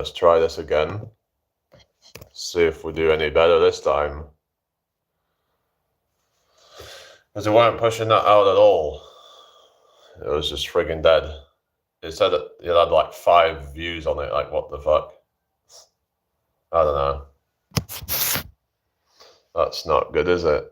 let's try this again. See if we do any better this time. Because we weren't pushing that out at all. It was just friggin' dead. It said that it had like 5 views on it. Like, what the fuck? I don't know. That's not good, is it?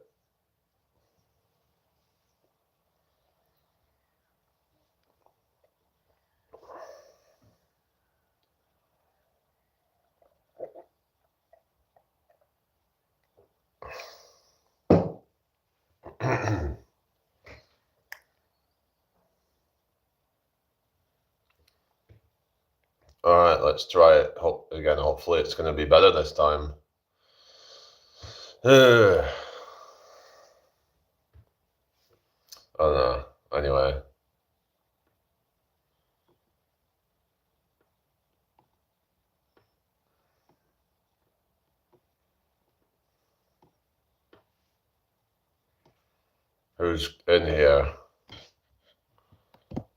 Alright, let's try it again. Hopefully it's going to be better this time. I don't know. Anyway. Who's in here?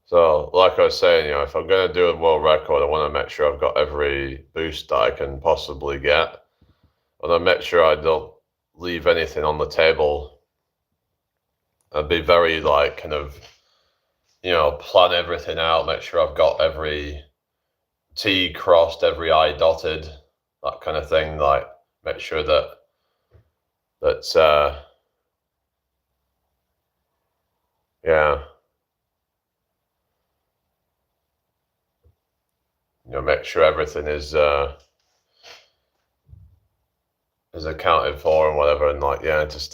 So, like I was saying, if I'm going to do a world record, I want to make sure I've got every boost that I can possibly get. I want to make sure I don't leave anything on the table. I'd be very, kind of, plan everything out, make sure I've got every T crossed, every I dotted, that kind of thing. Make sure that's, yeah. Make sure everything is accounted for and whatever, and just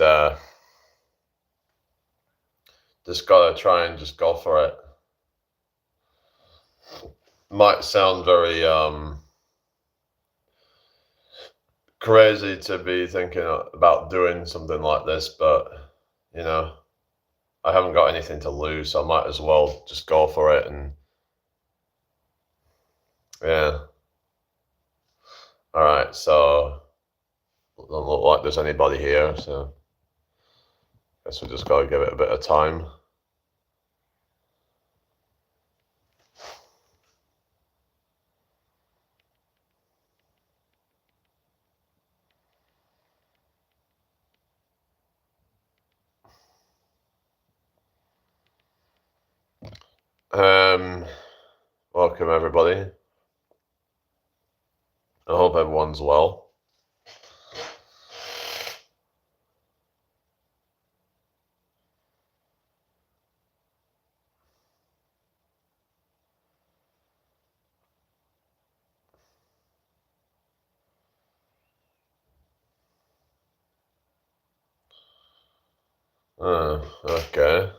gotta try and just go for it. Might sound very crazy to be thinking about doing something like this, but I haven't got anything to lose, so I might as well just go for it. And yeah. All right, so doesn't look like there's anybody here, so guess we just gotta give it a bit of time. Welcome everybody. I hope everyone's well. Okay.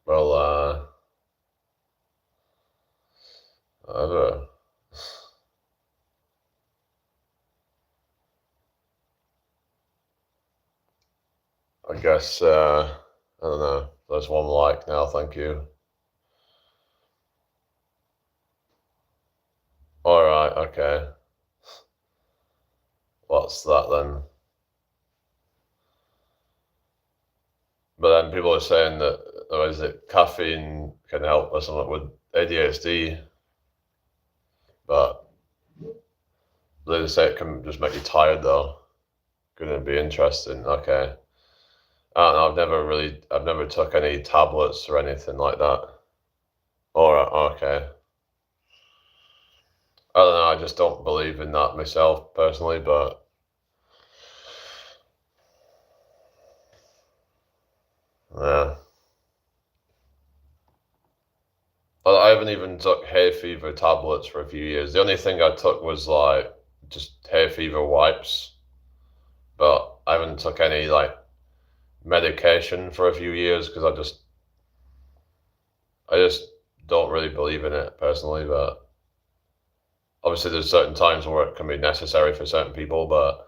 Well, I guess, I don't know. There's one like now, thank you. All right, okay. What's that then? But then people are saying that, is it caffeine can help or something with ADHD? But they say it can just make you tired though. Gonna be interesting. Okay. I don't know, I've never took any tablets or anything like that. Alright, okay. I don't know, I just don't believe in that myself personally, but yeah. I haven't even took hay fever tablets for a few years. The only thing I took was just hay fever wipes, but I haven't took any medication for a few years because I just don't really believe in it personally. But obviously there's certain times where it can be necessary for certain people, but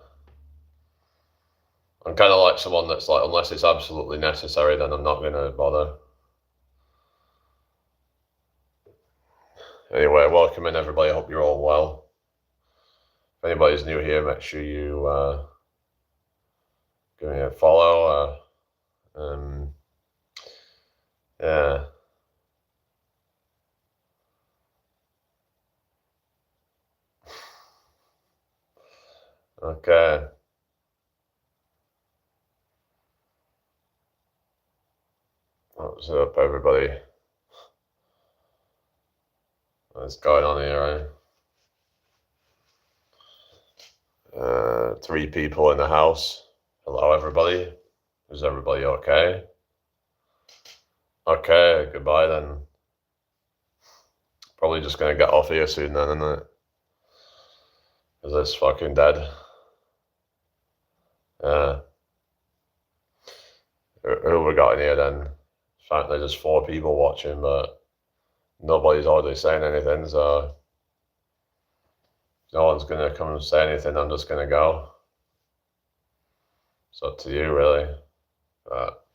I'm kind of like someone that's unless it's absolutely necessary, then I'm not going to bother. Anyway, welcome in everybody. I hope you're all well. If anybody's new here, make sure you give me a follow. Yeah. Okay. What's up, everybody? What's going on here, eh? 3 people in the house. Hello, everybody. Is everybody okay? Okay, goodbye then. Probably just gonna get off here soon then, isn't it? Is this fucking dead? Yeah. Who we got in here then? Frankly, there's 4 people watching, but nobody's hardly saying anything, so no one's gonna come and say anything. I'm just gonna go. It's up to you, really. But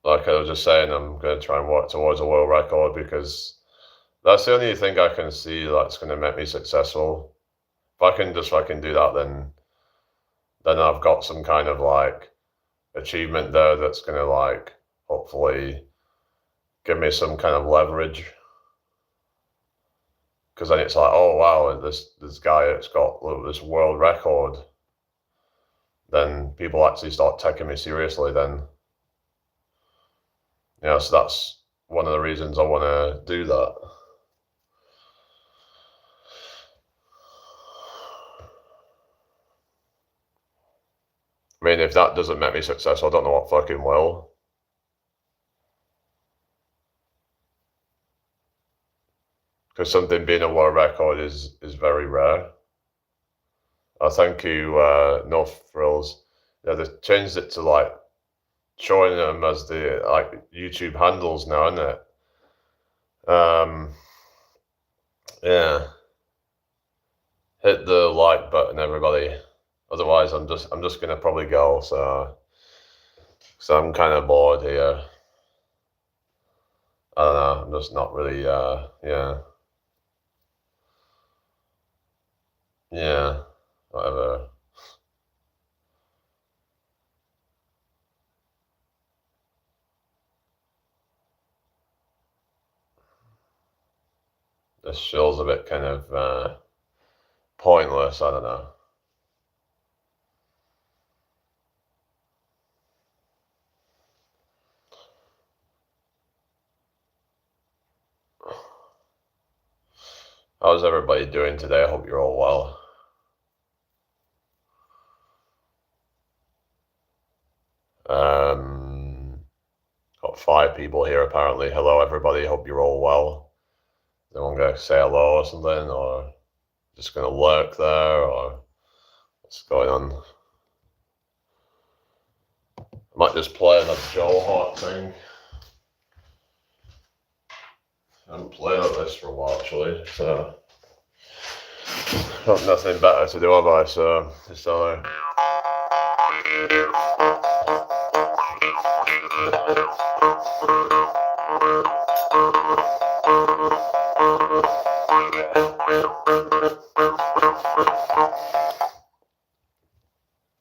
like I was just saying, I'm gonna try and work towards a world record because that's the only thing I can see that's gonna make me successful. If I can just fucking do that, then I've got some kind of like achievement there that's gonna like hopefully give me some kind of leverage. Because then it's like, oh wow, this guy that's got this world record. Then people actually start taking me seriously. Then, so that's one of the reasons I want to do that. I mean, if that doesn't make me successful, I don't know what fucking will. Because something being a world record is very rare. Thank you, No Frills. Yeah, they changed it to like showing them as the like YouTube handles now, isn't it? Yeah. Hit the like button, everybody. Otherwise, I'm just gonna probably go. So I'm kind of bored here. I don't know. I'm just not really. Yeah. Whatever. This feels a bit kind of pointless. I don't know. How's everybody doing today? I hope you're all well. Got 5 people here apparently. Hello, everybody. Hope you're all well. Anyone gonna say hello or something, or just gonna lurk there, or what's going on? I might just play that Joe Hart thing. I haven't played on this for a while actually, so got nothing better to do, have I? So just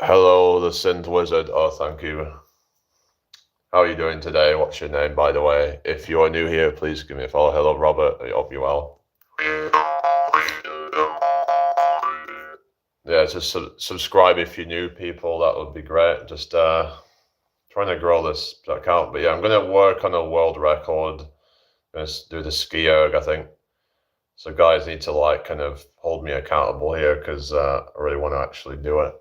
hello, the Synth Wizard. Oh, thank you. How are you doing today? What's your name, by the way? If you are new here, please give me a follow. Hello, Robert. I hope you're well. Yeah, just subscribe if you're new, people. That would be great. Just trying to grow this account. But yeah, I'm going to work on a world record. I'm going to do the ski erg, I think. So guys need to like kind of hold me accountable here because I really want to actually do it.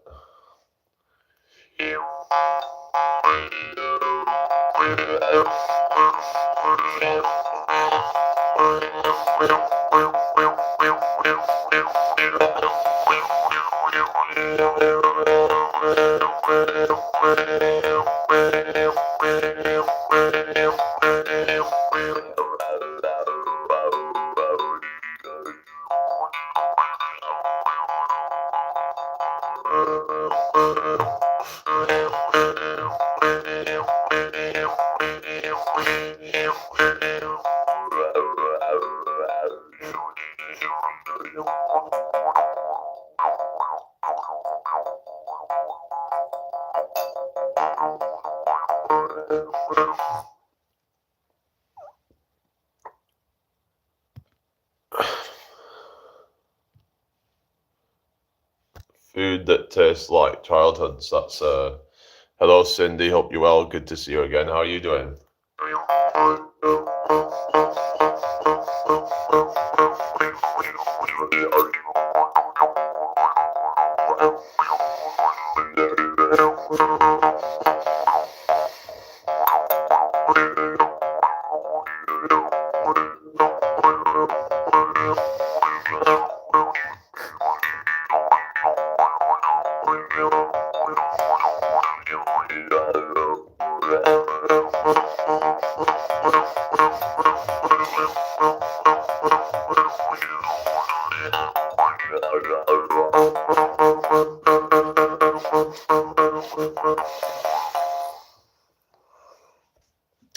food that tastes like childhoods. That's hello, Cindy. Hope you're well. Good to see you again. How are you doing?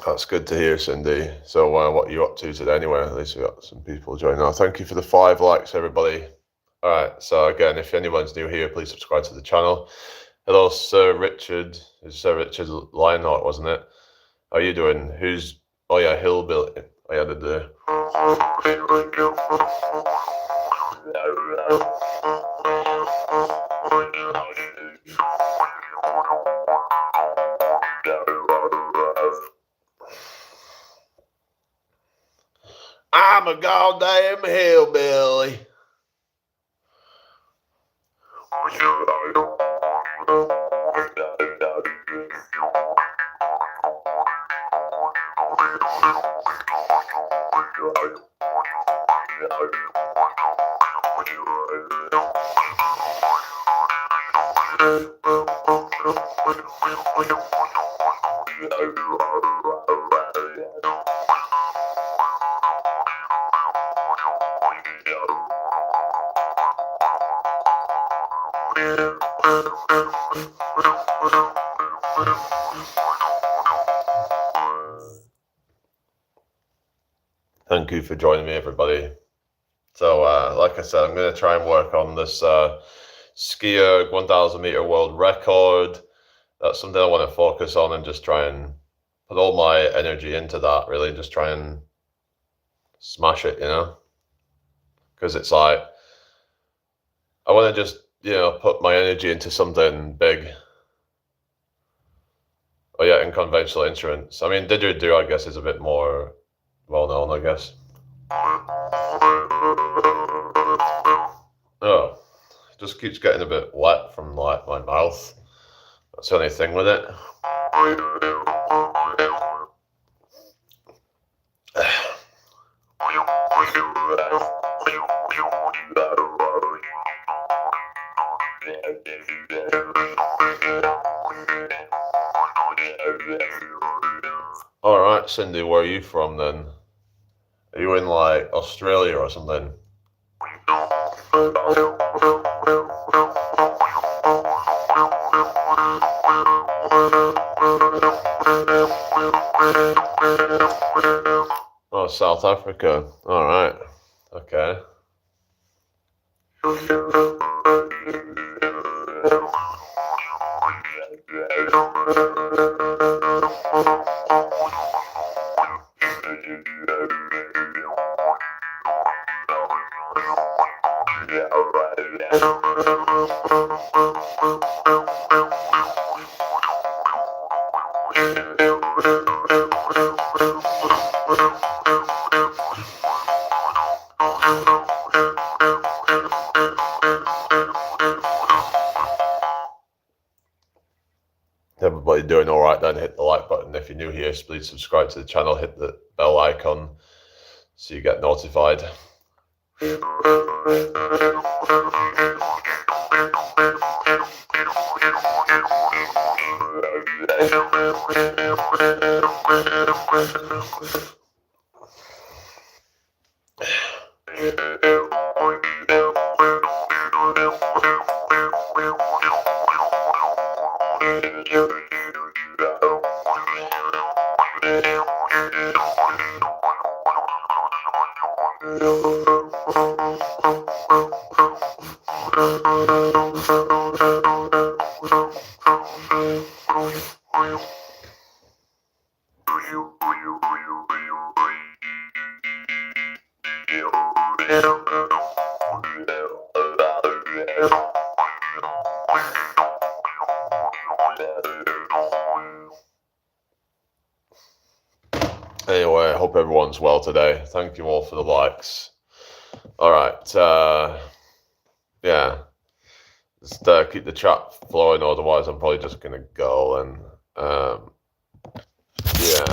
That's good to hear, Cindy. So what are you up to today anyway? At least we got some people joining now. Thank you for the 5 likes, everybody. All right, so again, if anyone's new here, please subscribe to the channel. Hello, Sir Richard. It's Sir Richard Lionheart, wasn't it? How are you doing? Oh yeah, Hillbilly. Oh yeah, the I'm a goddamn hillbilly. Thank you for joining me, everybody. So, like I said, I'm going to try and work on this skier 1,000 meter world record. That's something I want to focus on and just try and put all my energy into that, really. Just try and smash it, because it's like, I want to just, put my energy into something big. Oh yeah, and conventional instruments. I mean, didgeridoo, I guess, is a bit more well known, I guess. Oh, it just keeps getting a bit wet from like my mouth. That's the only thing with it. All right, Cindy, where are you from then? Are you in like Australia or something? Oh, South Africa. All right. Okay. Everybody doing all right then? Hit the like button. If you're new here, please subscribe to the channel, hit the bell icon so you get notified. everyone's well today. Thank you all for the likes. All right. Yeah. Just keep the chat flowing, otherwise I'm probably just gonna go and yeah.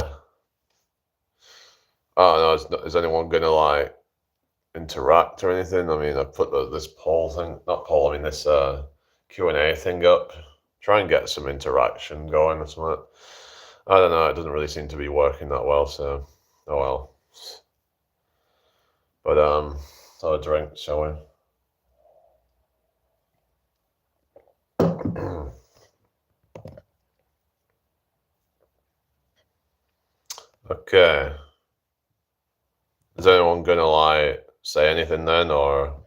I don't know. Is anyone gonna like interact or anything? I mean, I put this poll thing, not poll. I mean this Q&A thing up. Try and get some interaction going or something. I don't know. It doesn't really seem to be working that well. So, oh well. But I'll drink, shall we? Okay. Is anyone gonna like say anything then, or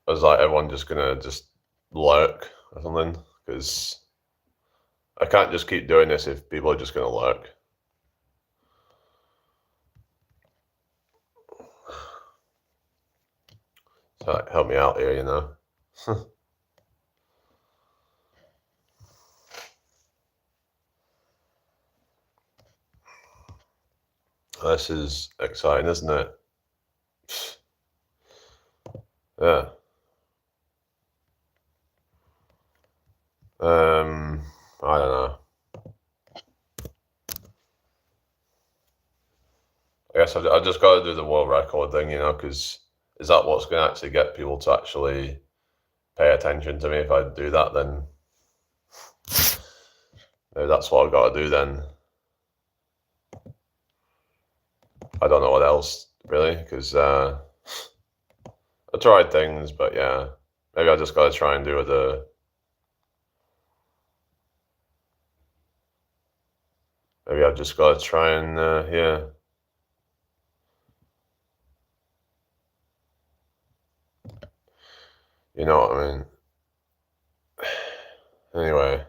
is like everyone just gonna just lurk or something? Because I can't just keep doing this if people are just gonna lurk. So like, help me out here, you know. This is exciting, isn't it? Yeah. I don't know. I guess I just got to do the world record thing, you know, because is that what's going to actually get people to actually pay attention to me? If I do that, then maybe that's what I've got to do then. I don't know what else, really, because I tried things, but yeah, maybe I just got to try and do the... Maybe I've just got to try and, yeah. You know what I mean? Anyway.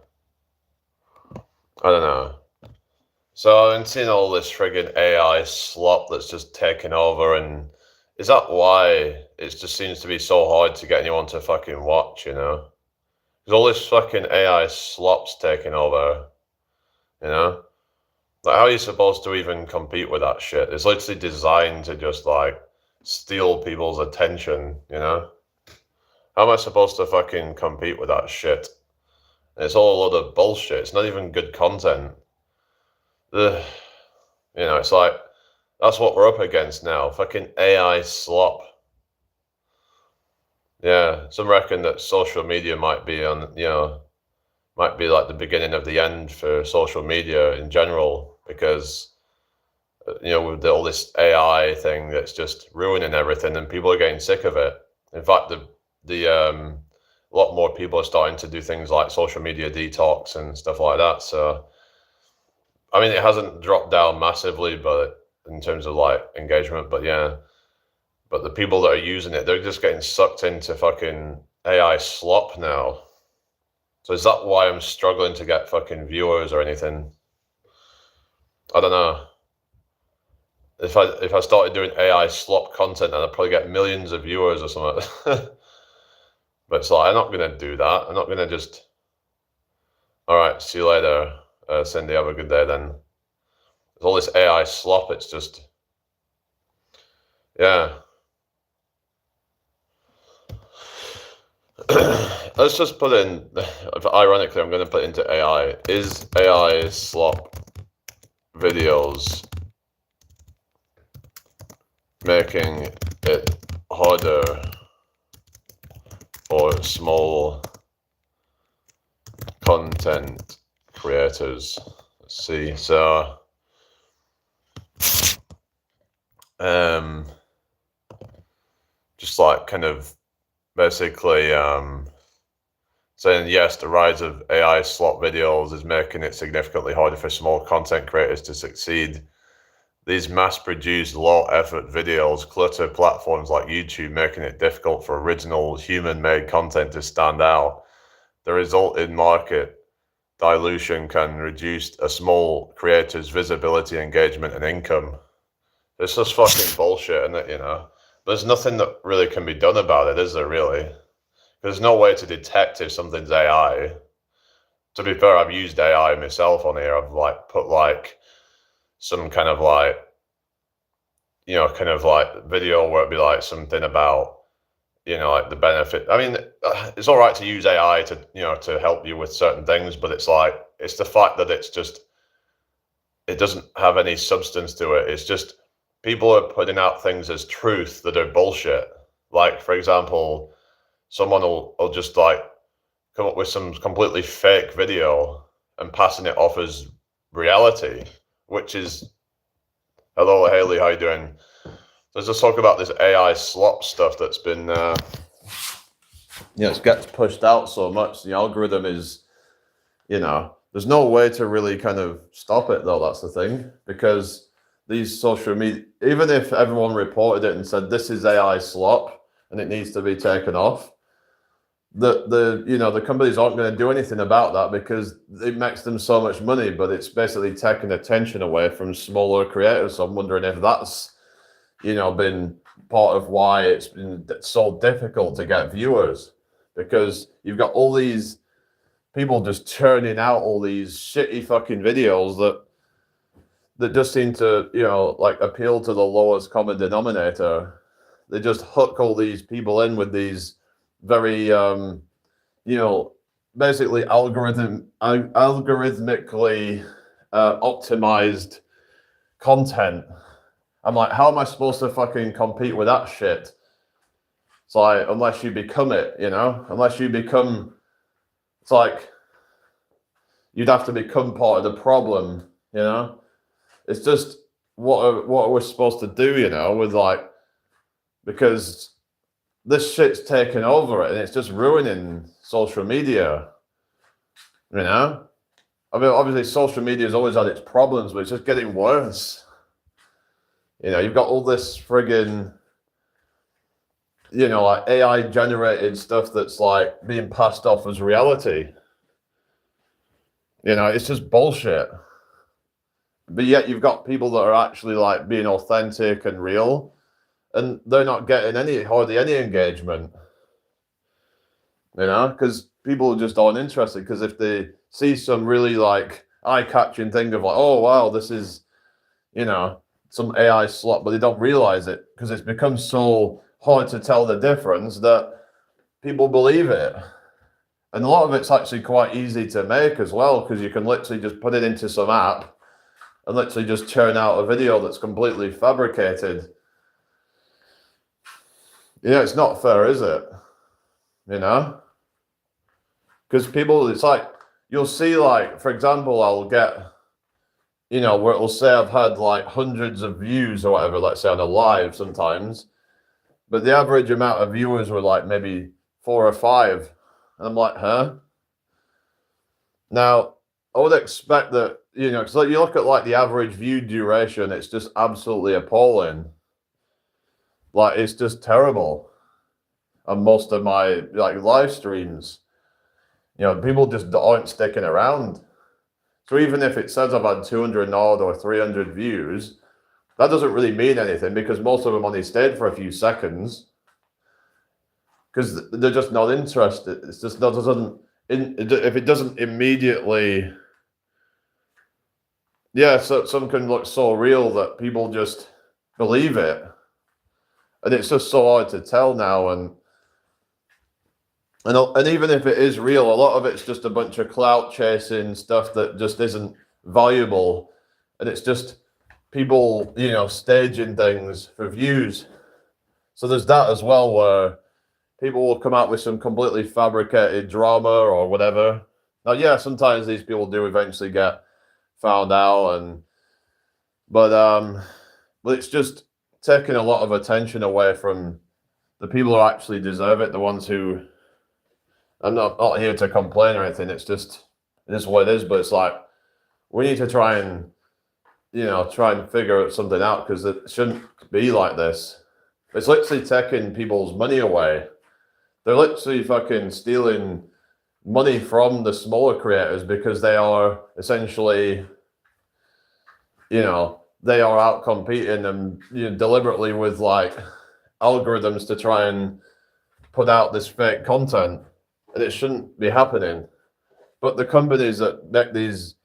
I don't know. So I've been seeing all this friggin' AI slop that's just taking over, and is that why it just seems to be so hard to get anyone to fucking watch, you know? Because all this fucking AI slop's taking over, you know? Like, how are you supposed to even compete with that shit? It's literally designed to just, like, steal people's attention, you know? How am I supposed to fucking compete with that shit? And it's all a load of bullshit. It's not even good content. Ugh. You know, it's like, that's what we're up against now. Fucking AI slop. Yeah, some reckon that social media might be might be like the beginning of the end for social media in general, because with all this AI thing that's just ruining everything, and people are getting sick of it. In fact, a lot more people are starting to do things like social media detox and stuff like that. So, I mean, it hasn't dropped down massively, but in terms of like engagement, but yeah, but the people that are using it, they're just getting sucked into fucking AI slop now. So is that why I'm struggling to get fucking viewers or anything? I don't know. If I started doing AI slop content, then I'd probably get millions of viewers or something. But it's like, I'm not gonna do that. I'm not gonna just. All right, see you later, Cindy. Have a good day then. There's all this AI slop. It's just, yeah. Let's just put in. Ironically, I'm going to put into AI. Is AI slop videos making it harder for small content creators? Let's see. So, just like kind of basically saying yes, the rise of AI slop videos is making it significantly harder for small content creators to succeed. These mass-produced, low-effort videos clutter platforms like YouTube, making it difficult for original human-made content to stand out. The result in market dilution can reduce a small creator's visibility, engagement, and income. It's just fucking bullshit, isn't it, There's nothing that really can be done about it, is there, really? There's no way to detect if something's AI. To be fair, I've used AI myself on here. I've put some kind of like, kind of like video where it'd be like something about, like the benefit. I mean, it's all right to use AI to, to help you with certain things, but it's like, it's the fact that it doesn't have any substance to it. It's just people are putting out things as truth that are bullshit. Like, for example, someone will just like come up with some completely fake video and passing it off as reality, which is, hello, Haley, how you doing? Let's just talk about this AI slop stuff that's been, it gets pushed out so much. The algorithm is, there's no way to really kind of stop it, though. That's the thing, because these social media, even if everyone reported it and said this is AI slop and it needs to be taken off, the companies aren't going to do anything about that because it makes them so much money, but it's basically taking attention away from smaller creators. So I'm wondering if that's, been part of why it's been so difficult to get viewers, because you've got all these people just churning out all these shitty fucking videos that just seem to, like appeal to the lowest common denominator. They just hook all these people in with these very, basically algorithmically optimized content. I'm like, how am I supposed to fucking compete with that shit? It's like, unless you become it, unless you become, it's like, you'd have to become part of the problem, It's just what we're supposed to do, with like, because this shit's taken over it and it's just ruining social media, I mean, obviously social media has always had its problems, but it's just getting worse. You've got all this friggin', like AI generated stuff that's like being passed off as reality. It's just bullshit. But yet you've got people that are actually like being authentic and real, and they're not getting hardly any engagement. Because people just aren't interested. Because if they see some really like eye-catching thing of like, oh wow, this is, some AI slot, but they don't realize it because it's become so hard to tell the difference that people believe it. And a lot of it's actually quite easy to make as well, because you can literally just put it into some app and literally just churn out a video that's completely fabricated. It's not fair, is it? Because people, it's like, you'll see, like, for example, I'll get, where it'll say I've had like hundreds of views or whatever, let's say on a live sometimes, but the average amount of viewers were like maybe 4 or 5. And I'm like, huh? Now, I would expect that, because like you look at like the average view duration, it's just absolutely appalling. Like, it's just terrible on most of my like live streams. People just aren't sticking around. So even if it says I've had 200 odd or 300 views, that doesn't really mean anything, because most of them only stayed for a few seconds. Because they're just not interested. It's just that if it doesn't immediately, so some can look so real that people just believe it, and it's just so hard to tell now. And even if it is real, a lot of it's just a bunch of clout chasing stuff that just isn't valuable, and it's just people, staging things for views. So there's that as well, where people will come out with some completely fabricated drama or whatever. Now, sometimes these people do eventually get found out, but it's just taking a lot of attention away from the people who actually deserve it, the ones who, I'm not here to complain or anything, it is what it is, but it's like, we need to try and figure something out, because it shouldn't be like this. It's literally taking people's money away. They're literally fucking stealing money from the smaller creators, because they are essentially, they are out competing them deliberately with like algorithms to try and put out this fake content, and it shouldn't be happening. But the companies that make these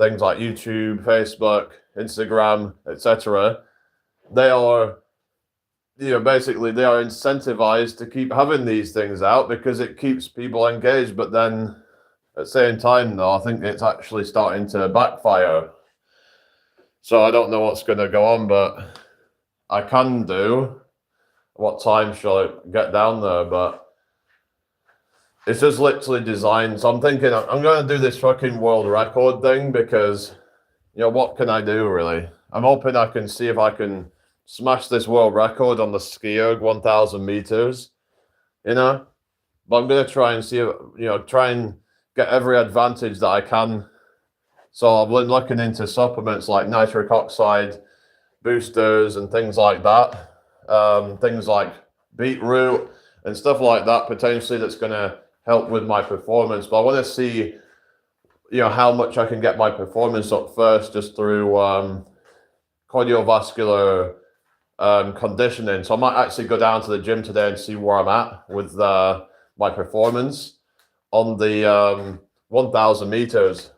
things like YouTube, Facebook, Instagram, etc., they are, basically they are incentivized to keep having these things out because it keeps people engaged. But then at the same time, though, I think it's actually starting to backfire. So I don't know what's going to go on, but I can do. What time shall I get down there? But it's just literally designed. So I'm thinking I'm going to do this fucking world record thing because, what can I do really? I'm hoping I can see if I can smash this world record on the ski erg 1,000 meters, But I'm going to try and see, try and get every advantage that I can. So I've been looking into supplements like nitric oxide boosters and things like that. Things like beetroot and stuff like that, potentially that's going to help with my performance. But I want to see, how much I can get my performance up first just through cardiovascular conditioning. So I might actually go down to the gym today and see where I'm at with my performance on the 1,000 meters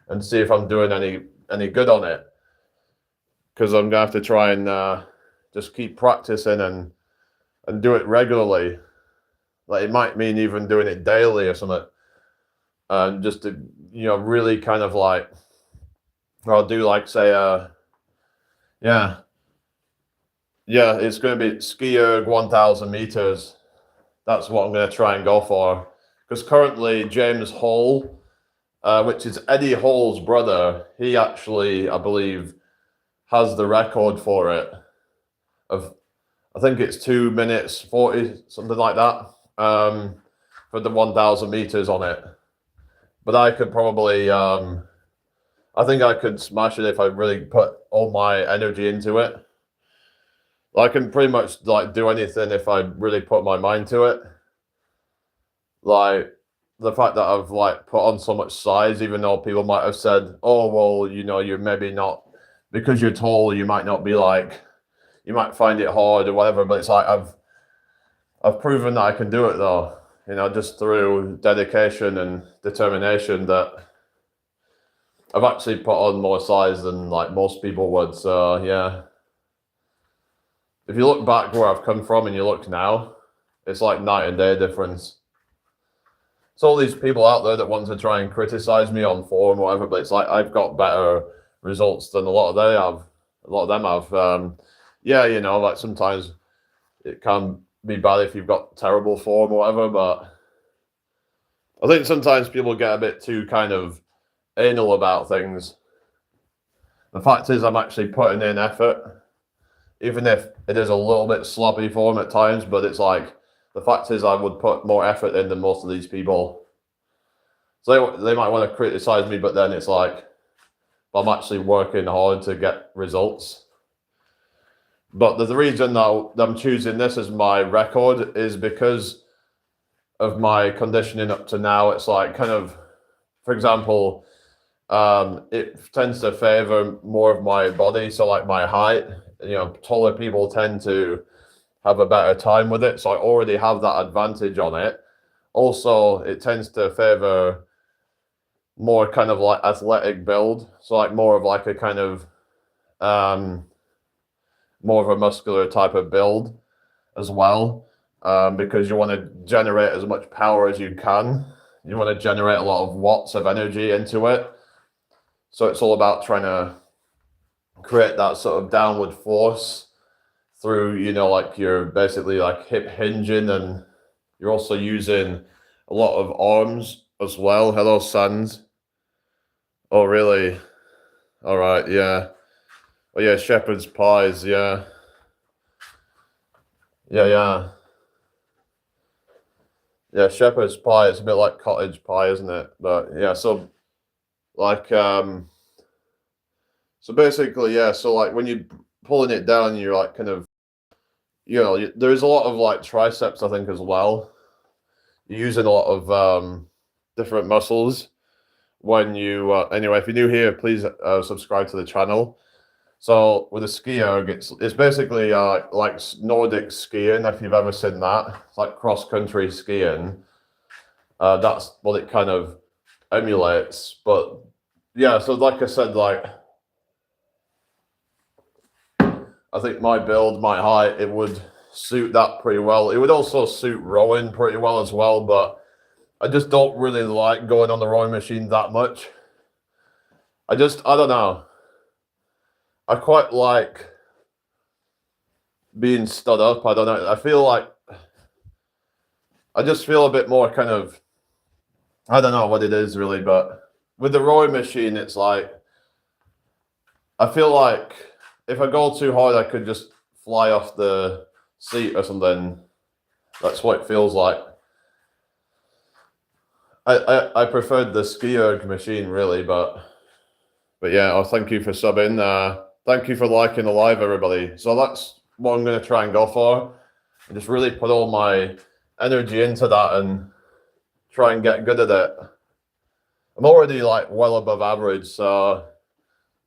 and see if I'm doing any good on it. Because I'm going to have to try and just keep practicing and do it regularly. Like it might mean even doing it daily or something. Just to, really kind of like, or I'll do like, say, it's going to be ski erg 1,000 meters. That's what I'm going to try and go for. Because currently James Hall, which is Eddie Hall's brother, he actually, I believe, has the record for it. I think it's 2 minutes 40, something like that, for the 1,000 meters on it. But I could probably, I think I could smash it if I really put all my energy into it. I can pretty much like do anything if I really put my mind to it. Like the fact that I've like put on so much size, even though people might have said, oh, well, you're maybe not, because you're tall, you might not be like, you might find it hard or whatever, but it's like I've proven that I can do it though, just through dedication and determination, that I've actually put on more size than like most people would. So yeah, if you look back where I've come from and you look now, it's like night and day difference. So all these people out there that want to try and criticize me on forum or whatever, but it's like I've got better results than a lot of them have. Like sometimes it can be bad if you've got terrible form or whatever, but I think sometimes people get a bit too kind of anal about things. The fact is I'm actually putting in effort, even if it is a little bit sloppy form at times, but it's like, the fact is I would put more effort in than most of these people. So they might want to criticize me, but then it's like, I'm actually working hard to get results. But the reason that I'm choosing this as my record is because of my conditioning up to now. It's like kind of, for example, it tends to favor more of my body. So like my height, taller people tend to have a better time with it. So I already have that advantage on it. Also, it tends to favor more kind of like athletic build. So like more of like a kind of, more of a muscular type of build as well, because you want to generate as much power as you can. You want to generate a lot of watts of energy into it. So it's all about trying to create that sort of downward force through, like you're basically like hip hinging, and you're also using a lot of arms as well. Hello, Sands. Oh, really? All right, yeah. Oh, yeah, shepherd's pies, yeah. Yeah, shepherd's pie, it's a bit like cottage pie, isn't it? But yeah, so like, so basically, yeah, so like when you're pulling it down, you're like kind of, there's a lot of like triceps, I think, as well. You're using a lot of different muscles when you, anyway, if you're new here, please subscribe to the channel. So with a ski erg, it's basically like Nordic skiing, if you've ever seen that. It's like cross-country skiing. That's what it kind of emulates, but yeah, so like I said, like I think my build, my height, it would suit that pretty well. It would also suit rowing pretty well as well, but I just don't really like going on the rowing machine that much. I don't know. I quite like being stood up. I don't know. I feel like I just feel a bit more kind of, I don't know what it is really, but with the rowing machine, it's like, I feel like if I go too hard, I could just fly off the seat or something. That's what it feels like. I preferred the ski erg machine really, but yeah, oh, thank you for subbing. Thank you for liking the live, everybody. So that's what I'm going to try and go for. And just really put all my energy into that and try and get good at it. I'm already like well above average, so,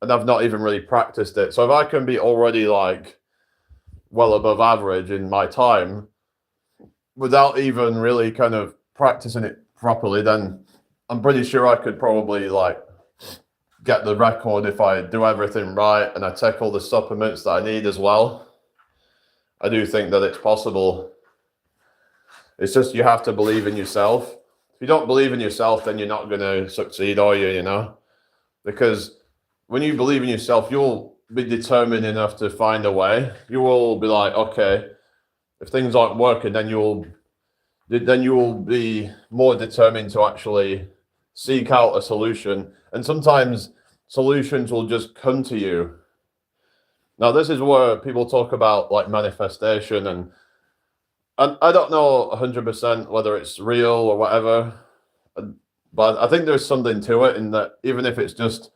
and I've not even really practiced it. So if I can be already like well above average in my time without even really kind of practicing it properly, then I'm pretty sure I could probably like get the record if I do everything right and I take all the supplements that I need as well. I do think that it's possible. It's just you have to believe in yourself. If you don't believe in yourself, then you're not going to succeed, are you? You know, because when you believe in yourself, you'll be determined enough to find a way. You will be like, okay, if things aren't working, then you will be more determined to actually seek out a solution. And sometimes solutions will just come to you. Now, this is where people talk about like manifestation, and I don't know 100% whether it's real or whatever, but I think there's something to it in that, even if it's just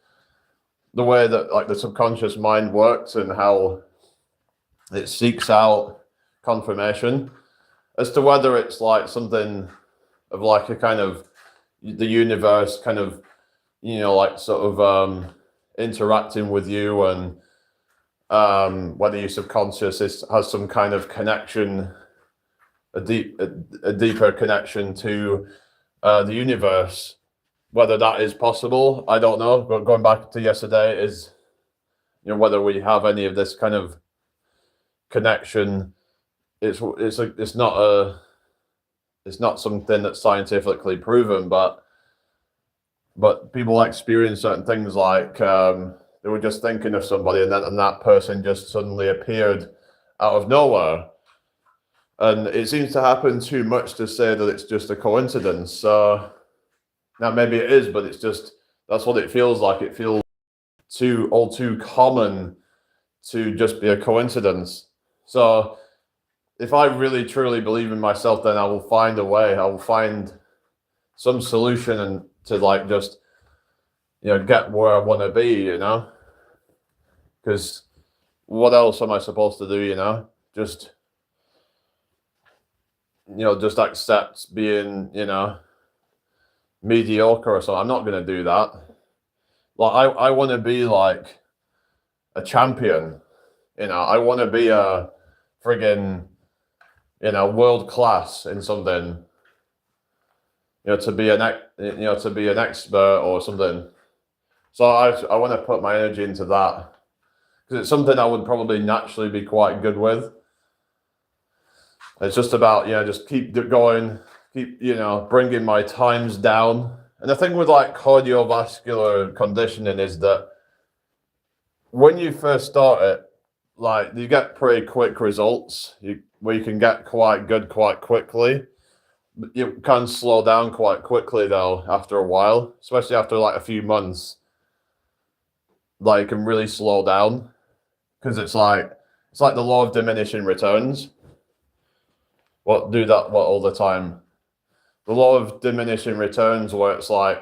the way that like the subconscious mind works and how it seeks out confirmation, as to whether it's like something of like a kind of the universe kind of, you know, like sort of interacting with you, and whether your subconscious has some kind of connection, a deeper connection to the universe. Whether that is possible, I don't know. But going back to yesterday, is, you know, whether we have any of this kind of connection. It's not something that's scientifically proven, but people experience certain things, like they were just thinking of somebody, and that person just suddenly appeared out of nowhere. And it seems to happen too much to say that it's just a coincidence. So now maybe it is, but it's just, that's what it feels like. It feels too common to just be a coincidence. So if I really truly believe in myself, then I will find a way. I will find some solution and to like just, you know, get where I want to be, you know, because what else am I supposed to do, you know? Just, you know, just accept being, you know, mediocre or something. I'm not going to do that. Like, I want to be like a champion, you know. I want to be a friggin', you know, world class in something, you know, to be an expert or something. So I want to put my energy into that, because it's something I would probably naturally be quite good with. It's just about, you know, just keep going, keep, you know, bringing my times down. And the thing with like cardiovascular conditioning is that when you first start it, like you get pretty quick results, where you can get quite good quite quickly. But you can slow down quite quickly though after a while, especially after like a few months. Like, it can really slow down, because it's like the law of diminishing returns. Do that all the time. The law of diminishing returns, where it's like,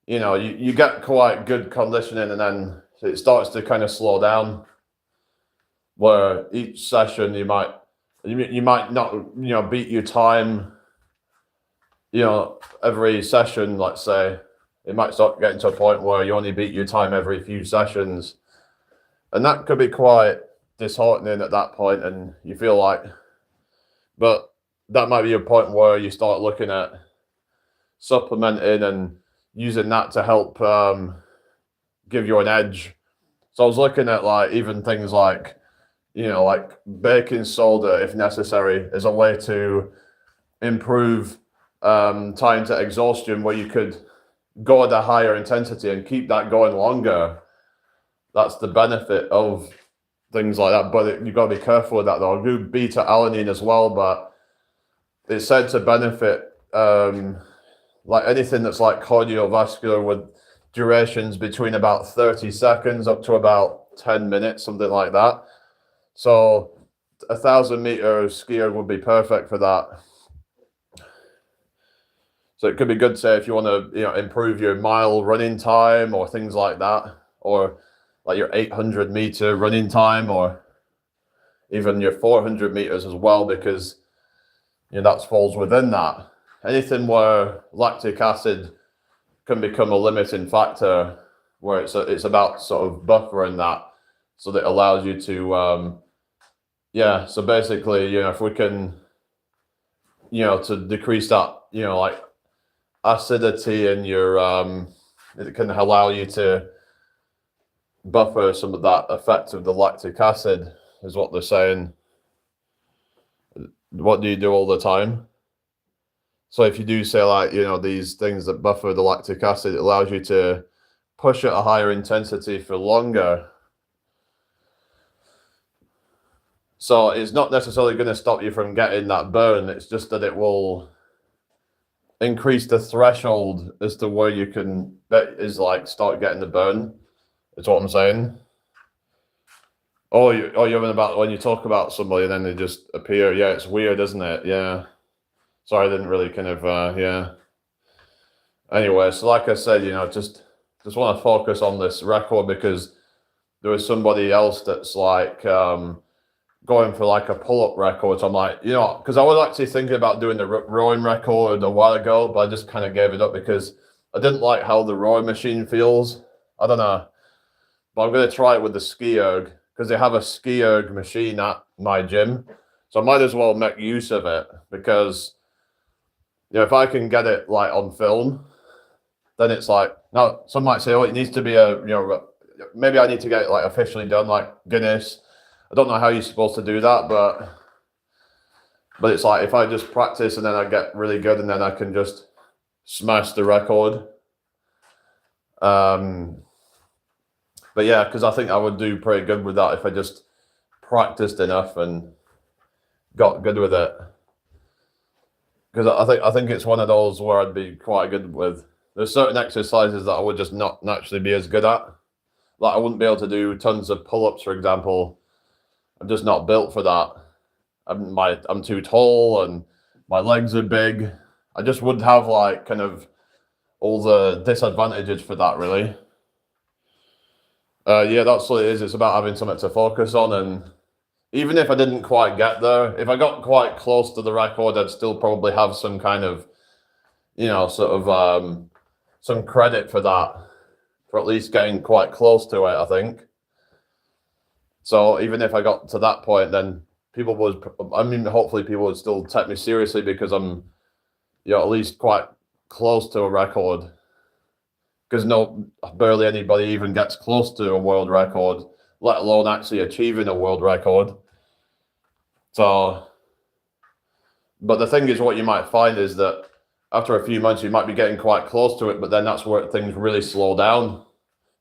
you know, you get quite good conditioning, and then it starts to kind of slow down, where each session you might not, you know, beat your time, you know, every session. Let's say it might start getting to a point where you only beat your time every few sessions, and that could be quite disheartening at that point, and you feel like, but that might be a point where you start looking at supplementing and using that to help give you an edge. So I was looking at like even things like, like baking soda, if necessary, as a way to improve time to exhaustion, where you could go at a higher intensity and keep that going longer. That's the benefit of things like that. But you've got to be careful with that, though. I do beta alanine as well, but it's said to benefit like anything that's like cardiovascular, with durations between about 30 seconds up to about 10 minutes, something like that. So 1,000-meter skier would be perfect for that. So it could be good, say, if you want to, improve your mile running time or things like that, or like your 800-meter running time, or even your 400 meters as well, because that falls within that. Anything where lactic acid can become a limiting factor, where it's about sort of buffering that, so that it allows you to, so basically, if we can, to decrease that, like acidity in your, it can allow you to buffer some of that effect of the lactic acid, is what they're saying. What do you do all the time? So if you do say like, these things that buffer the lactic acid, it allows you to push at a higher intensity for longer. So it's not necessarily going to stop you from getting that burn. It's just that it will increase the threshold as to where you can, that is like, start getting the burn. That's what I'm saying. You're having about when you talk about somebody and then they just appear. Yeah, it's weird, isn't it? Yeah. Sorry, I didn't really kind of, yeah. Anyway, so like I said, just want to focus on this record, because there was somebody else that's like going for like a pull-up record. So I'm like, because I was actually thinking about doing the rowing record a while ago, but I just kind of gave it up because I didn't like how the rowing machine feels. I don't know. But I'm going to try it with the ski erg, because they have a ski erg machine at my gym. So I might as well make use of it, because if I can get it like on film, then it's like, now some might say, it needs to be maybe I need to get it like officially done, like Guinness. I don't know how you're supposed to do that, but it's like, if I just practice and then I get really good and then I can just smash the record. But yeah, because I think I would do pretty good with that if I just practiced enough and got good with it. Because I think it's one of those where I'd be quite good with. There's certain exercises that I would just not naturally be as good at. Like I wouldn't be able to do tons of pull-ups, for example. I'm just not built for that. I'm too tall and my legs are big. I just would have like kind of all the disadvantages for that, really. Yeah, that's what it is. It's about having something to focus on, and even if I didn't quite get there, if I got quite close to the record, I'd still probably have some kind of, sort of some credit for that, for at least getting quite close to it, I think. So even if I got to that point, then hopefully people would still take me seriously, because I'm, at least quite close to a record. Because barely anybody even gets close to a world record, let alone actually achieving a world record. So, but the thing is, what you might find is that after a few months, you might be getting quite close to it, but then that's where things really slow down,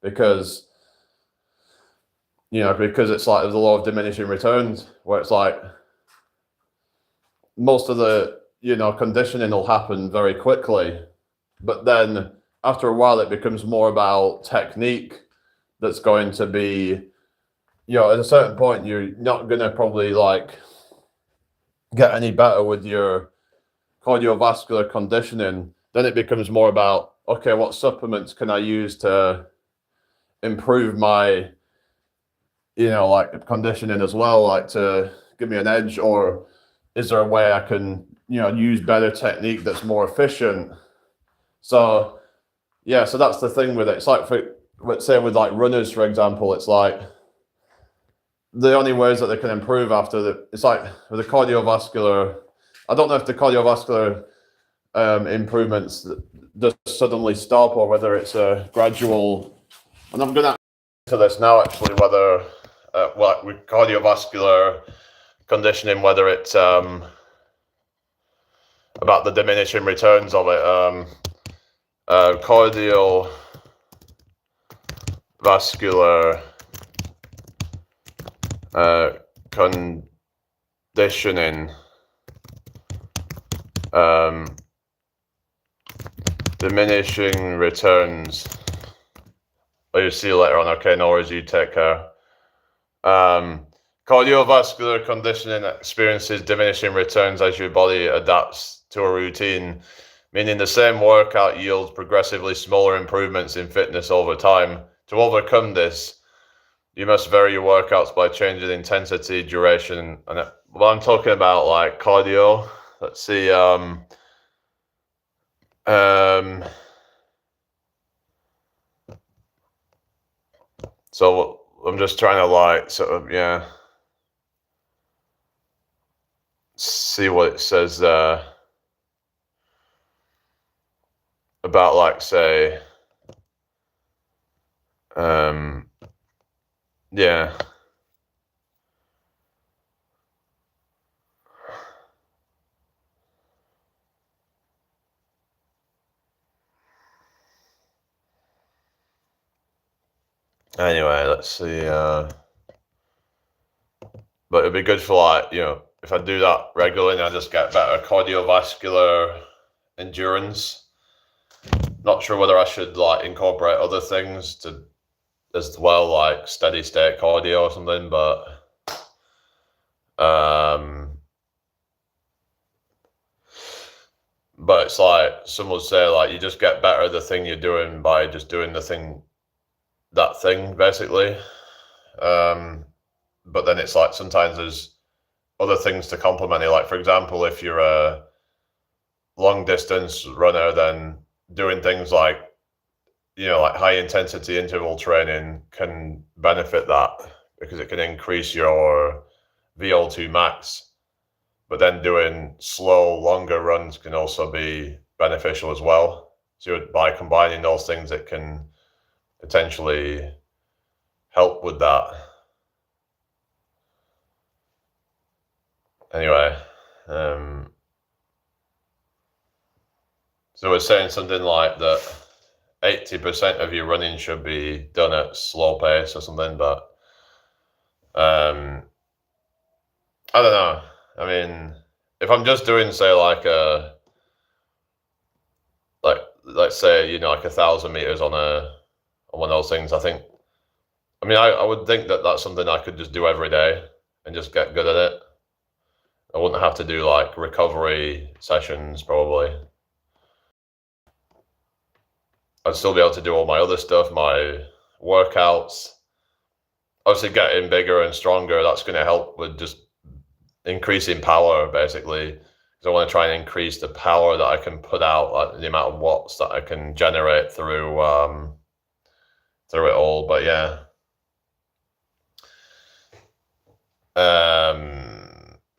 because it's like there's a law of diminishing returns, where it's like most of the, conditioning will happen very quickly, but then after a while, it becomes more about technique that's going to be, at a certain point, you're not going to probably like get any better with your cardiovascular conditioning. Then it becomes more about, okay, what supplements can I use to improve my, like conditioning as well, like to give me an edge, or is there a way I can, use better technique that's more efficient? So, yeah, so that's the thing with it. It's like, let's say with like runners, for example, it's like the only ways that they can improve it's like with the cardiovascular, I don't know if the cardiovascular improvements just suddenly stop, or whether it's a gradual And I'm gonna to this now actually whether with cardiovascular conditioning, whether it's about the diminishing returns of it. Cardiovascular conditioning, diminishing returns. I'll see you later on. Okay, no worries, you take care. Cardiovascular conditioning experiences diminishing returns as your body adapts to a routine, meaning the same workout yields progressively smaller improvements in fitness over time. To overcome this, you must vary your workouts by changing intensity, duration, and well, I'm talking about like cardio. Let's see. So I'm just trying to like sort of see what it says there about like say yeah. Anyway, let's see. But it'd be good for like, if I do that regularly, I just get better cardiovascular endurance. Not sure whether I should like incorporate other things to as well, like steady state cardio or something, but it's like some would say like you just get better at the thing you're doing by just doing that thing basically. But then it's like sometimes there's other things to complement it. Like for example, if you're a long distance runner, then doing things like like high intensity interval training can benefit that because it can increase your VO2 max. But then doing slow, longer runs can also be beneficial as well. So by combining those things, it can potentially help with that. Anyway, so we're saying something like that 80% of your running should be done at slow pace or something, but I don't know. I mean, if I'm just doing say like let's say like 1,000 meters on one of those things, I think. I mean, I would think that that's something I could just do every day and just get good at it. I wouldn't have to do like recovery sessions probably. I'd still be able to do all my other stuff, my workouts. Obviously, getting bigger and stronger, that's going to help with just increasing power, basically. Because I want to try and increase the power that I can put out, like the amount of watts that I can generate through it all. But yeah.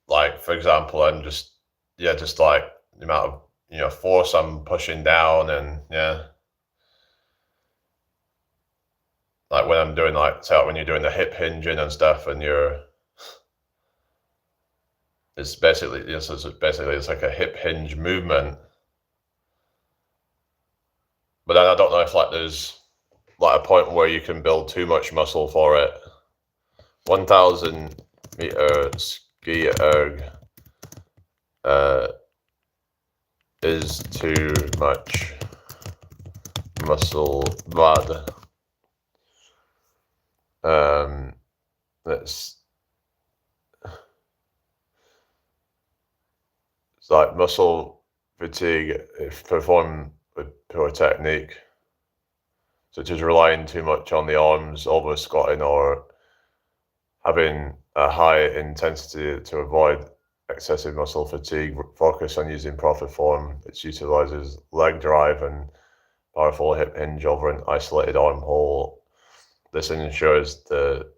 Like for example, I'm just like the amount of force I'm pushing down, and like when I'm doing like when you're doing the hip hinging and stuff, and it's basically it's like a hip hinge movement. But then I don't know if like there's like a point where you can build too much muscle for it. 1,000 meter ski erg is too much muscle bad. It's like muscle fatigue if performed with poor technique, such as relying too much on the arms, over squatting, or having a high intensity to avoid excessive muscle fatigue. Focus on using proper form, which utilizes leg drive and powerful hip hinge over an isolated arm hole. This ensures the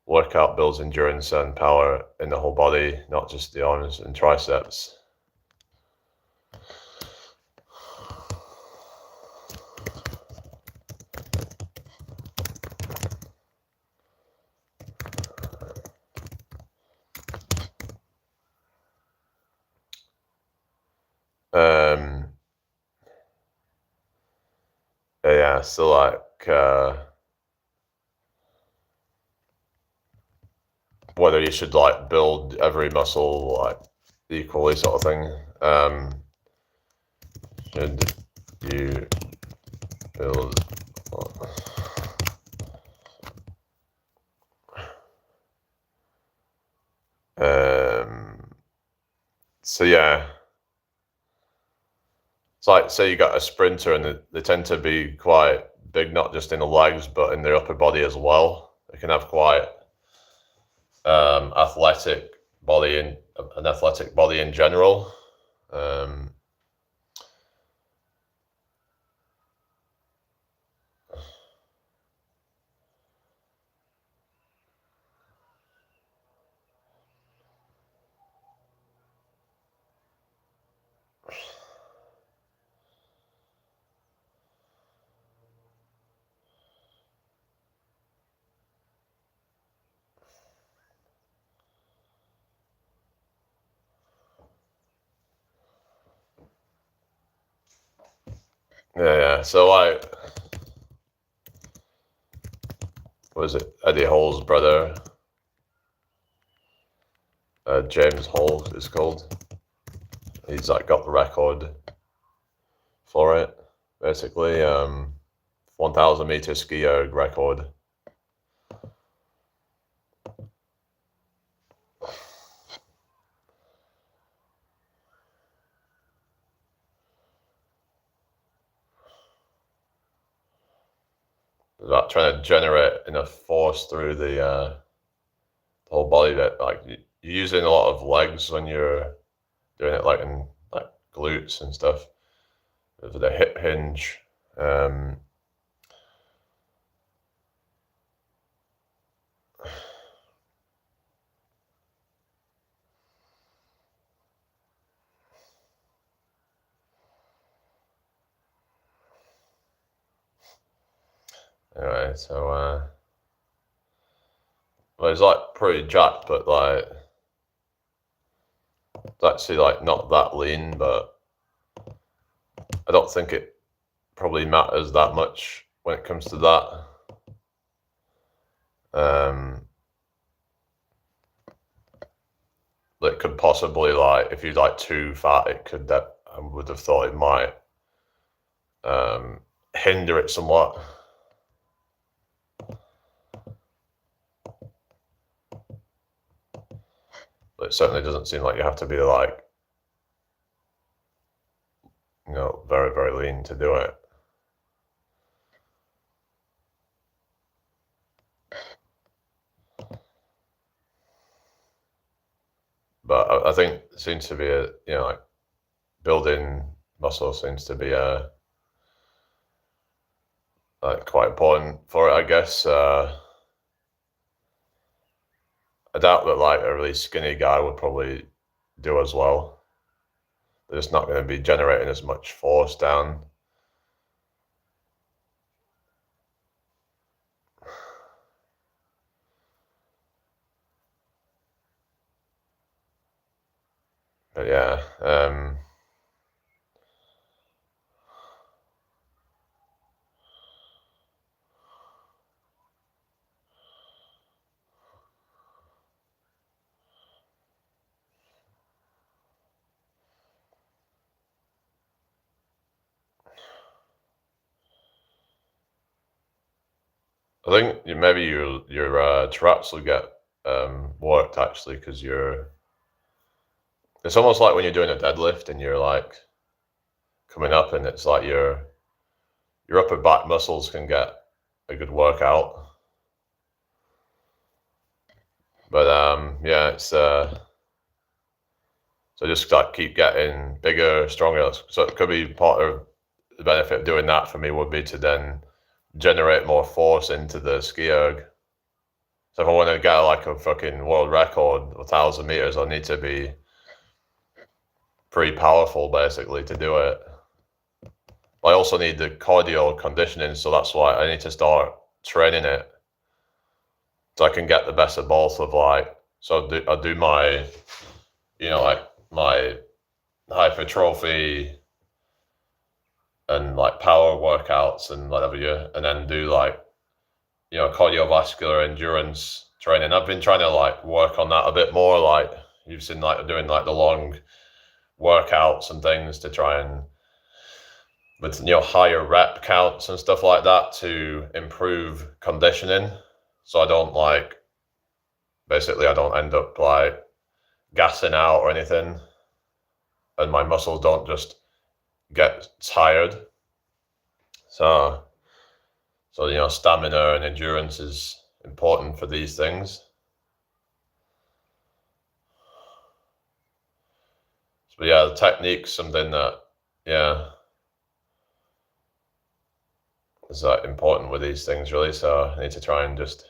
workout builds endurance and power in the whole body, not just the arms and triceps. so like whether you should like build every muscle like equally, sort of thing. Should you build? So yeah, it's like, say you got a sprinter and they tend to be quite big, not just in the legs but in their upper body as well. They can have quite athletic body in an athletic body in general. Yeah. So like, what is it? Eddie Hall's brother, James Hall is called. He's like got the record for it, basically. 1,000 meter ski erg record. About trying to generate enough force through the whole body that like you're using a lot of legs when you're doing it, like in like glutes and stuff with the hip hinge. Anyway, so well, it's like pretty jacked, but like it's actually like not that lean, but I don't think it probably matters that much when it comes to that. It could possibly, like, if you're like too fat, it could, that I would have thought it might hinder it somewhat. But it certainly doesn't seem like you have to be like, you know, very, very lean to do it. But I think it seems to be a, you know, like building muscle seems to be like quite important for it, I guess. I doubt that like a really skinny guy would probably do as well. They're just not going to be generating as much force down. But yeah, I think maybe your traps will get worked actually, because it's almost like when you're doing a deadlift and you're like coming up, and it's like your upper back muscles can get a good workout. But yeah, it's so just like keep getting bigger, stronger. So it could be part of the benefit of doing that for me would be to then generate more force into the ski erg. So if I want to get like a fucking world record, 1,000 meters, I need to be pretty powerful basically to do it. I also need the cardio conditioning, so that's why I need to start training it, so I can get the best of both of like, so I do my, you know, like my hypertrophy and like power workouts and whatever and then do like, cardiovascular endurance training. I've been trying to like work on that a bit more, like you've seen, like doing like the long workouts and things to try and with higher rep counts and stuff like that to improve conditioning. So I don't I don't end up like gassing out or anything, and my muscles don't just get tired. So stamina and endurance is important for these things. So yeah, the technique's something that is important with these things really. So I need to try and just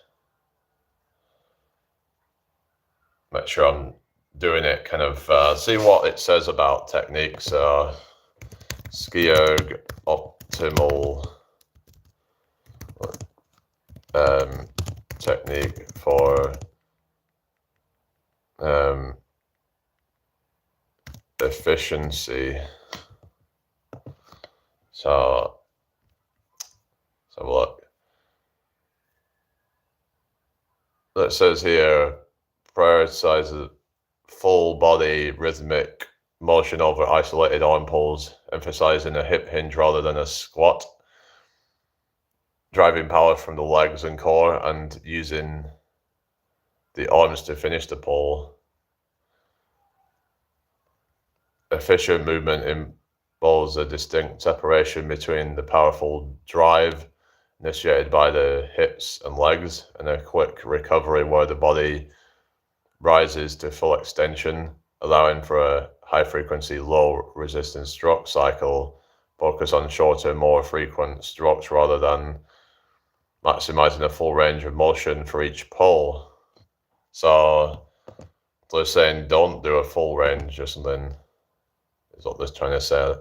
make sure I'm doing it kind of, see what it says about techniques. Skierg optimal technique for efficiency. So let's have a look. It says here, prioritizes full body rhythmic motion over isolated arm pulls, emphasizing a hip hinge rather than a squat, driving power from the legs and core, and using the arms to finish the pull. Efficient movement involves a distinct separation between the powerful drive initiated by the hips and legs and a quick recovery where the body rises to full extension, allowing for a high-frequency, low-resistance stroke cycle. Focus on shorter, more frequent strokes rather than maximizing a full range of motion for each pull. So they're saying don't do a full range or something, is what they're trying to say.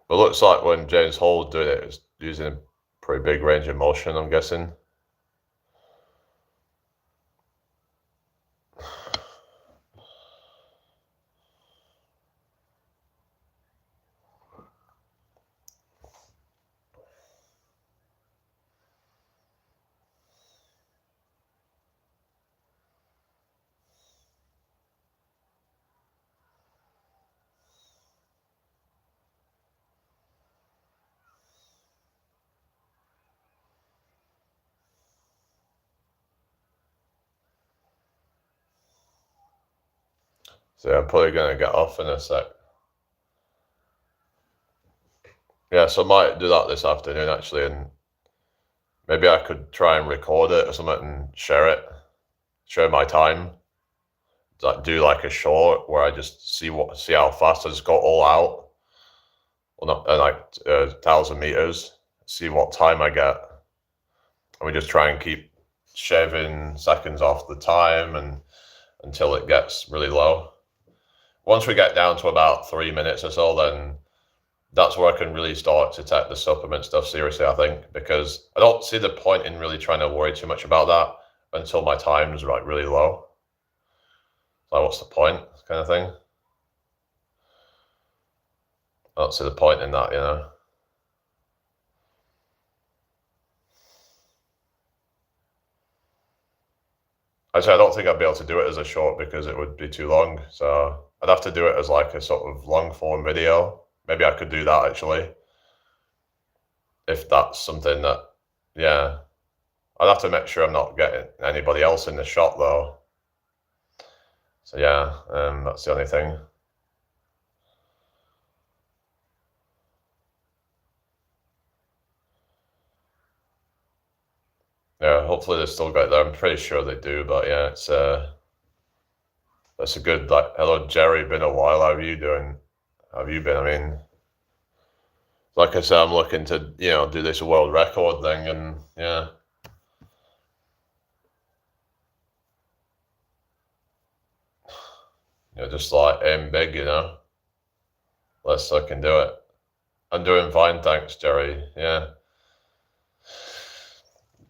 But it looks like when James Hall did it, it was using a pretty big range of motion, I'm guessing. So I'm probably going to get off in a sec. Yeah, so I might do that this afternoon actually, and maybe I could try and record it or something and share my time. Like do like a short where I just see how fast I just go all out, well not like 1,000 meters, see what time I get, and we just try and keep shaving seconds off the time and until it gets really low. Once we get down to about 3 minutes or so, then that's where I can really start to take the supplement stuff seriously, I think, because I don't see the point in really trying to worry too much about that until my time's like really low. So what's the point, kind of thing? I don't see the point in that, Actually, I don't think I'd be able to do it as a short because it would be too long. So I'd have to do it as like a sort of long form video. Maybe I could do that actually. If that's something that, yeah. I'd have to make sure I'm not getting anybody else in the shot though. So yeah, that's the only thing. Yeah, hopefully they still got there. I'm pretty sure they do, but yeah, that's a good like. Hello, Jerry. Been a while. How are you doing? How have you been? I mean, like I said, I'm looking to do this world record thing, and yeah. Just like aim big, Let's I can do it. I'm doing fine, thanks, Jerry. Yeah.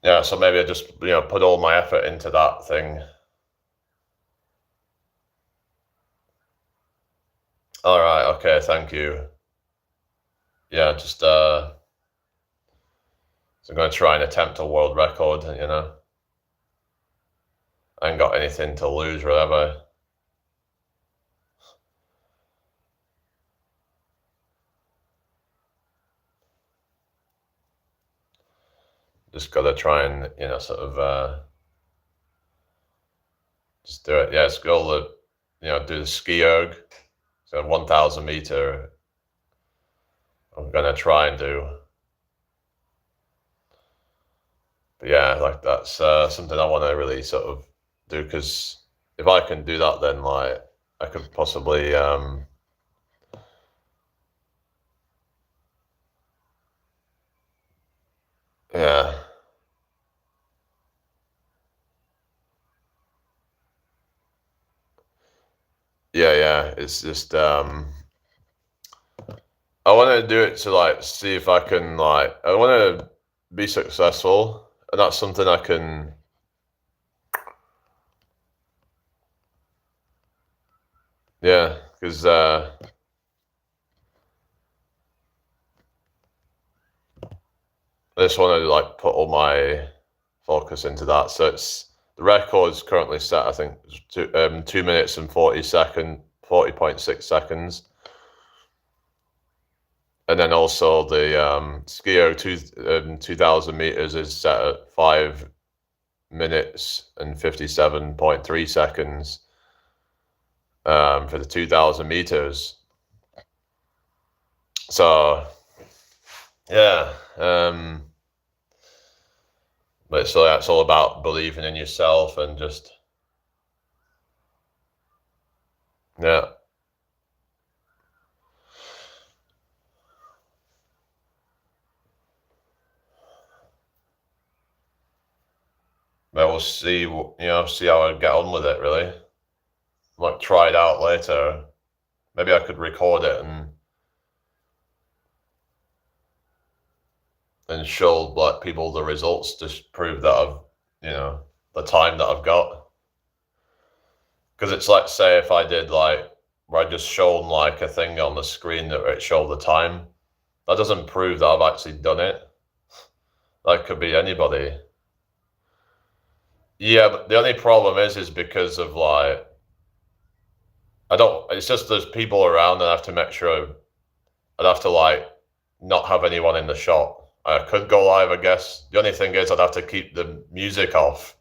Yeah, so maybe I just put all my effort into that thing. All right, okay, thank you. yeah, just so I'm gonna try and attempt a world record. I ain't got anything to lose, really, have I? Just gotta try and sort of just do it. Yeah, it's goal to do the ski erg. So 1,000 meter. I'm gonna try and do. But yeah, like that's something I want to really sort of do, because if I can do that, then like I could possibly yeah. Yeah. It's just I want to do it to like see if I can, like, I want to be successful, and that's something I can. Yeah, because I just want to like put all my focus into that. So it's the record's currently set, I think, 2 minutes and 40.6 seconds. And then also the Skio 2,000 meters is set at 5 minutes and 57.3 seconds for the 2,000 meters. So yeah, but so that's all about believing in yourself and just yeah. But we'll see, see how I get on with it. Really, like try it out later. Maybe I could record it and show like people the results to prove that the time that I've got. Because it's like, say if I did like where I just shown like a thing on the screen that it showed the time, that doesn't prove that I've actually done it. That could be anybody. Yeah, but the only problem is because of like I don't. It's just there's people around, and I have to make sure. I'd have to like not have anyone in the shop. I could go live, I guess. The only thing is I'd have to keep the music off.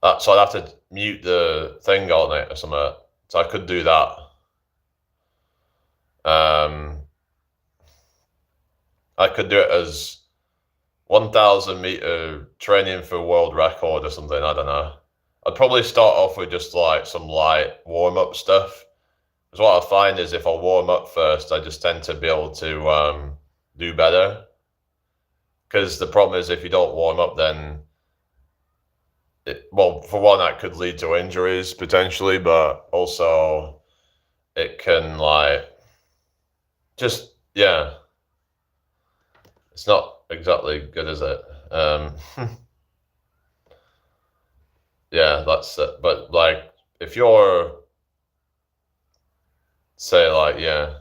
So I'd have to mute the thing on it or something. So I could do that. I could do it as 1,000 meter training for world record or something. I don't know. I'd probably start off with just like some light warm up stuff. Because what I find is if I warm up first, I just tend to be able to do better. Because the problem is if you don't warm up, then for one, that could lead to injuries potentially, but also it can like just yeah, it's not exactly good, is it? Yeah, that's it. But like if you're say like yeah,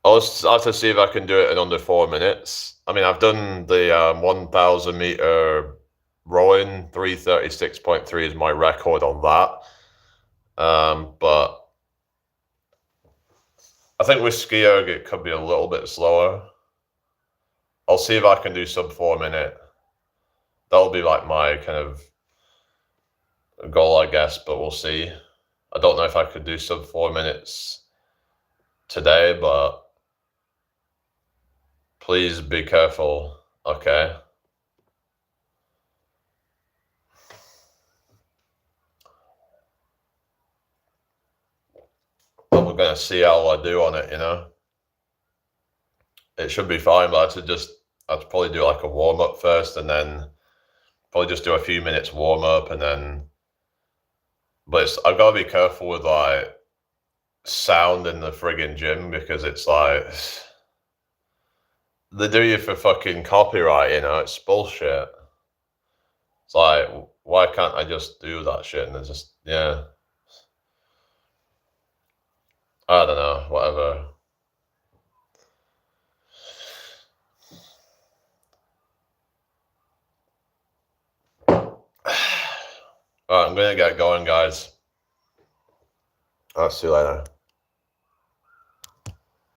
I'll have to see if I can do it in under 4 minutes. I mean, I've done the 1,000 meter rowing. 3:36.3 is my record on that. But I think with ski erg it could be a little bit slower. I'll see if I can do sub 4 minute. That'll be like my kind of goal, I guess. But we'll see. I don't know if I could do sub 4 minutes today, but please be careful. Okay. But we're gonna see how I do on it, It should be fine, but I'd probably do like a warm up first, and then probably just do a few minutes warm up, and then. But I've got to be careful with like sound in the friggin' gym, because it's like they do you for fucking copyright, It's bullshit. It's like, why can't I just do that shit and just yeah. I don't know, whatever. I'm gonna get going, guys. I'll see you later.